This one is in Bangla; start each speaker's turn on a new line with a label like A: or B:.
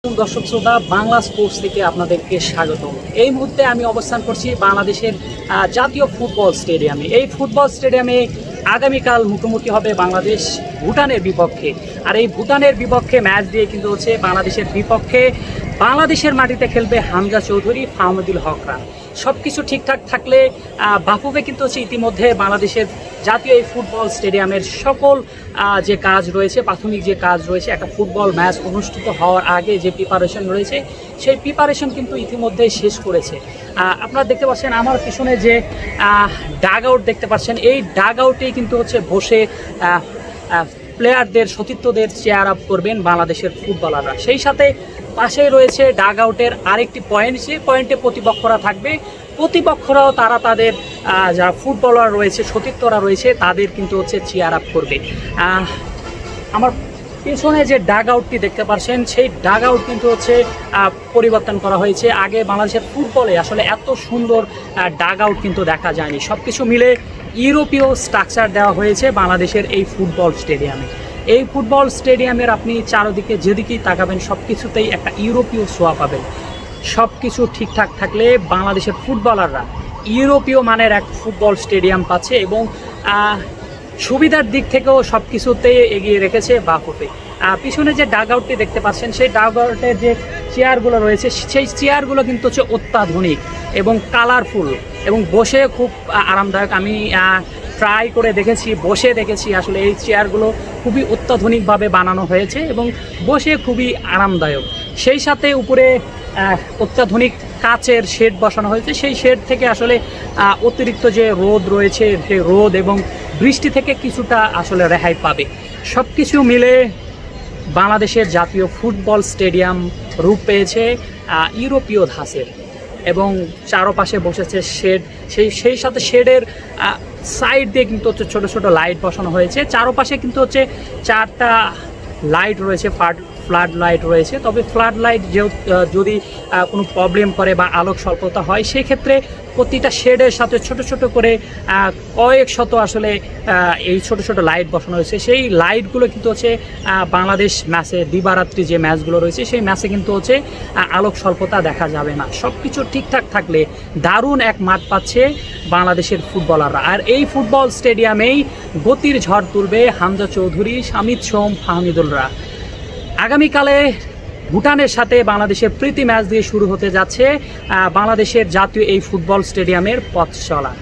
A: দর্শক শ্রোতা বাংলা স্পোর্টস থেকে আপনাদেরকে স্বাগতম। এই মুহূর্তে আমি অবস্থান করছি বাংলাদেশের জাতীয় ফুটবল স্টেডিয়ামে। এই ফুটবল স্টেডিয়ামে আগামীকাল মুখোমুখি হবে বাংলাদেশ ভুটানের বিপক্ষে। আর এই ভুটানের বিপক্ষে ম্যাচ দিয়ে কিন্তু হচ্ছে বাংলাদেশের বিপক্ষে বাংলাদেশের মাটিতে খেলবে হামজা চৌধুরী, ফাহমিদুল হকরা। সব কিছু ঠিকঠাক থাকলে বাফুফে কিন্তু হচ্ছে ইতিমধ্যে বাংলাদেশের জাতীয় এই ফুটবল স্টেডিয়ামের সকল যে কাজ রয়েছে, প্রাথমিক যে কাজ রয়েছে, একটা ফুটবল ম্যাচ অনুষ্ঠিত হওয়ার আগে যে প্রিপারেশন রয়েছে সেই প্রিপারেশন কিন্তু ইতিমধ্যে শেষ করেছে। আপনারা দেখতে পাচ্ছেন আমার পিছনে যে ডাগ আউট দেখতে পাচ্ছেন, এই ডাগ আউটেই কিন্তু হচ্ছে বসে প্লেয়ারদের সতীর্থদের চেয়ার আপ করবেন বাংলাদেশের ফুটবলাররা। সেই সাথে পাশেই রয়েছে ডাগ আউটের আরেকটি পয়েন্ট, সেই পয়েন্টে প্রতিপক্ষরা থাকবে। প্রতিপক্ষরাও তারা তাদের যারা ফুটবলার রয়েছে, সতীর্থরা রয়েছে, তাদের কিন্তু হচ্ছে চেয়ার আপ করবে। আমার পেছনে যে ডাগ আউটটি দেখতে পাচ্ছেন, সেই ডাগ আউট কিন্তু হচ্ছে পরিবর্তন করা হয়েছে। আগে বাংলাদেশের ফুটবলে আসলে এত সুন্দর ডাগ আউট কিন্তু দেখা যায়নি। সব কিছু মিলে ইউরোপীয় স্ট্রাকচার দেওয়া হয়েছে বাংলাদেশের এই ফুটবল স্টেডিয়ামে। এই ফুটবল স্টেডিয়ামের আপনি চারদিকে যেদিকেই তাকাবেন সব কিছুতেই একটা ইউরোপীয় ছোঁয়া পাবেন। সব কিছু ঠিকঠাক থাকলে বাংলাদেশের ফুটবলাররা ইউরোপীয় মানের এক ফুটবল স্টেডিয়াম পাচ্ছে এবং সুবিধার দিক থেকেও সব কিছুতেই এগিয়ে রেখেছে বাফুফে। পিছনে যে ডাগ আউটটি দেখতে পাচ্ছেন, সেই ডাগ আউটের যে চেয়ারগুলো রয়েছে সেই চেয়ারগুলো কিন্তু হচ্ছে অত্যাধুনিক এবং কালারফুল এবং বসে খুব আরামদায়ক। আমি ট্রাই করে দেখেছি, বসে দেখেছি, আসলে এই চেয়ারগুলো খুবই অত্যাধুনিকভাবে বানানো হয়েছে এবং বসে খুবই আরামদায়ক। সেই সাথে উপরে অত্যাধুনিক কাচের শেড বসানো হয়েছে। সেই শেড থেকে আসলে অতিরিক্ত যে রোদ রয়েছে, সেই রোদ এবং বৃষ্টি থেকে কিছুটা আসলে রেহাই পাবে। সব কিছু মিলে বাংলাদেশের জাতীয় ফুটবল স্টেডিয়াম রূপ পেয়েছে ইউরোপীয় ধাঁচের এবং চারপাশে বসেছে শেড। সেই সাথে শেডের সাইড দিয়ে কিন্তু হচ্ছে ছোটো ছোটো লাইট বসানো হয়েছে। চারপাশে কিন্তু হচ্ছে 4টা লাইট রয়েছে, ফ্লাড লাইট রয়েছে। তবে ফ্লাড লাইট যদি কোনো প্রবলেম করে বা আলোক স্বল্পতা হয়, সেই ক্ষেত্রে প্রতিটা শেডের সাথে ছোট ছোট করে কয়েক শত আসলে এই ছোট ছোট লাইট বসানো হয়েছে। সেই লাইটগুলো কিন্তু হচ্ছে বাংলাদেশ ম্যাচে, দিবারাত্রি যে ম্যাচগুলো রয়েছে সেই ম্যাচে কিন্তু হচ্ছে আলোক স্বল্পতা দেখা যাবে না। সব কিছু ঠিকঠাক থাকলে দারুণ এক মাঠ পাচ্ছে বাংলাদেশের ফুটবলাররা। আর এই ফুটবল স্টেডিয়ামেই গতির ঝড় তুলবে হামজা চৌধুরী, শামিদ সোম, ফাহমিদুলরা। আগামীকালে ভুটানের সাথে বাংলাদেশের প্রীতি ম্যাচ দিয়ে শুরু হতে যাচ্ছে বাংলাদেশের জাতীয় এই ফুটবল স্টেডিয়ামের পথ চলা।